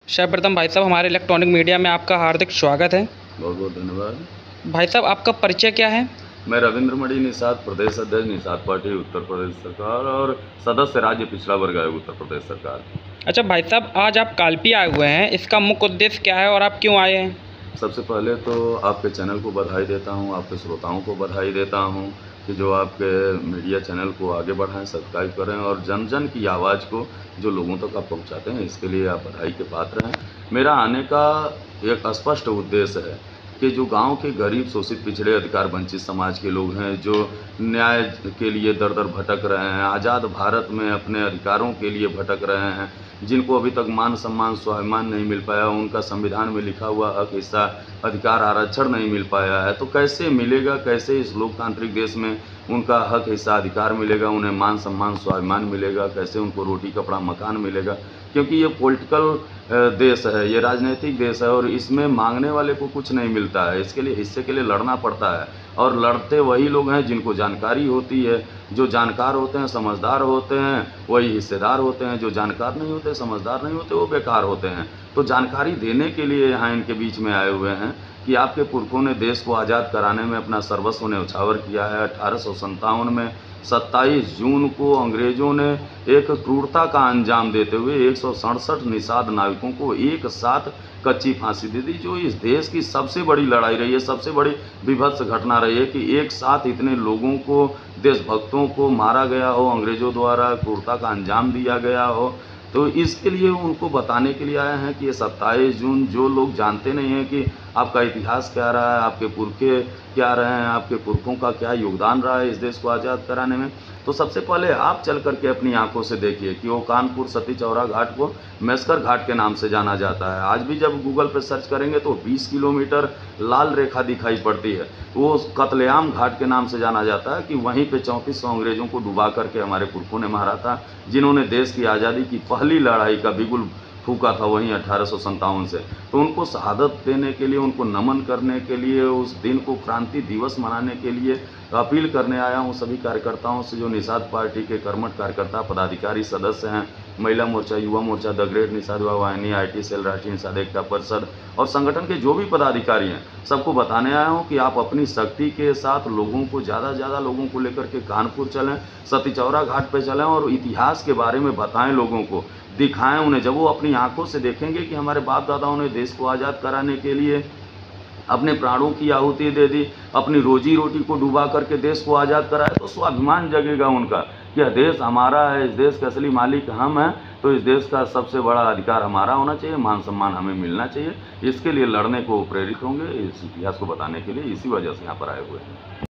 सर्वप्रथम भाई साहब हमारे इलेक्ट्रॉनिक मीडिया में आपका हार्दिक स्वागत है। बहुत बहुत धन्यवाद। भाई साहब आपका परिचय क्या है? मैं रविंद्र मणि निषाद, प्रदेश अध्यक्ष निषाद पार्टी उत्तर प्रदेश सरकार और सदस्य राज्य पिछड़ा वर्ग आयोग उत्तर प्रदेश सरकार। अच्छा भाई साहब, आज आप कालपी आए हुए हैं, इसका मुख्य उद्देश्य क्या है और आप क्यों आए हैं? सबसे पहले तो आपके चैनल को बधाई देता हूं, आपके श्रोताओं को बधाई देता हूं कि जो आपके मीडिया चैनल को आगे बढ़ाएं, सब्सक्राइब करें और जन जन की आवाज़ को जो लोगों तक आप पहुंचाते हैं, इसके लिए आप बधाई के पात्र हैं। मेरा आने का एक स्पष्ट उद्देश्य है कि जो गांव के गरीब, शोषित, पिछड़े, अधिकार वंचित समाज के लोग हैं, जो न्याय के लिए दर दर भटक रहे हैं, आज़ाद भारत में अपने अधिकारों के लिए भटक रहे हैं, जिनको अभी तक मान सम्मान स्वाभिमान नहीं मिल पाया, उनका संविधान में लिखा हुआ हक, हिस्सा, अधिकार, आरक्षण नहीं मिल पाया है, तो कैसे मिलेगा, कैसे इस लोकतांत्रिक देश में उनका हक, हिस्सा, अधिकार मिलेगा, उन्हें मान सम्मान स्वाभिमान मिलेगा, कैसे उनको रोटी कपड़ा मकान मिलेगा? क्योंकि ये पॉलिटिकल देश है, ये राजनीतिक देश है और इसमें मांगने वाले को कुछ नहीं मिलता है। इसके लिए हिस्से के लिए लड़ना पड़ता है और लड़ते वही लोग हैं जिनको जानकारी होती है। जो जानकार होते हैं, समझदार होते हैं, वही हिस्सेदार होते हैं। जो जानकार नहीं होते, समझदार नहीं होते, वो बेकार होते हैं। तो जानकारी देने के लिए यहाँ इनके बीच में आए हुए हैं कि आपके पुरखों ने देश को आज़ाद कराने में अपना सर्वस्व न्यौछावर किया है। 1857 में 27 जून को अंग्रेज़ों ने एक क्रूरता का अंजाम देते हुए 167 निषाद नाविकों को एक साथ कच्ची फांसी दे दी, जो इस देश की सबसे बड़ी लड़ाई रही है, सबसे बड़ी विभत्स घटना रही है कि एक साथ इतने लोगों को, देशभक्तों को मारा गया हो, अंग्रेज़ों द्वारा क्रूरता का अंजाम दिया गया हो। तो इसके लिए उनको बताने के लिए आए हैं कि ये 27 जून, जो लोग जानते नहीं हैं कि आपका इतिहास क्या रहा है, आपके पुरखे क्या रहे हैं, आपके पुरखों का क्या योगदान रहा है इस देश को आज़ाद कराने में, तो सबसे पहले आप चल करके अपनी आंखों से देखिए कि वो कानपुर सती चौरा घाट को मेस्कर घाट के नाम से जाना जाता है। आज भी जब गूगल पर सर्च करेंगे तो 20 किलोमीटर लाल रेखा दिखाई पड़ती है। वो कत्लेआम घाट के नाम से जाना जाता है कि वहीं पे 3400 अंग्रेज़ों को डुबा करके हमारे पुरखों ने मारा था, जिन्होंने देश की आज़ादी की पहली लड़ाई का बिगुल फूका था वहीं 1857 से। तो उनको शहादत देने के लिए, उनको नमन करने के लिए, उस दिन को क्रांति दिवस मनाने के लिए अपील करने आया हूँ सभी कार्यकर्ताओं से, जो निषाद पार्टी के कर्मठ कार्यकर्ता, पदाधिकारी, सदस्य हैं, महिला मोर्चा, Yuva Morcha, the great Nishad Yuva Vahini, IT cell, राष्ट्रीय निषाद एकता परिषद और संगठन के जो भी पदाधिकारी हैं, सबको बताने आया हूँ कि आप अपनी शक्ति के साथ लोगों को, ज़्यादा से ज़्यादा लोगों को लेकर के कानपुर चलें, सती चौरा घाट पर चलें और इतिहास के बारे में बताएं, लोगों को दिखाएं उन्हें। जब वो अपनी आंखों से देखेंगे कि हमारे बाप दादाओं ने देश को आज़ाद कराने के लिए अपने प्राणों की आहुति दे दी, अपनी रोजी रोटी को डुबा करके देश को आज़ाद कराया, तो स्वाभिमान जगेगा उनका कि यह देश हमारा है, इस देश के असली मालिक हम हैं, तो इस देश का सबसे बड़ा अधिकार हमारा होना चाहिए, मान सम्मान हमें मिलना चाहिए। इसके लिए लड़ने को प्रेरित होंगे, इस इतिहास को बताने के लिए, इसी वजह से यहाँ पर आए हुए हैं।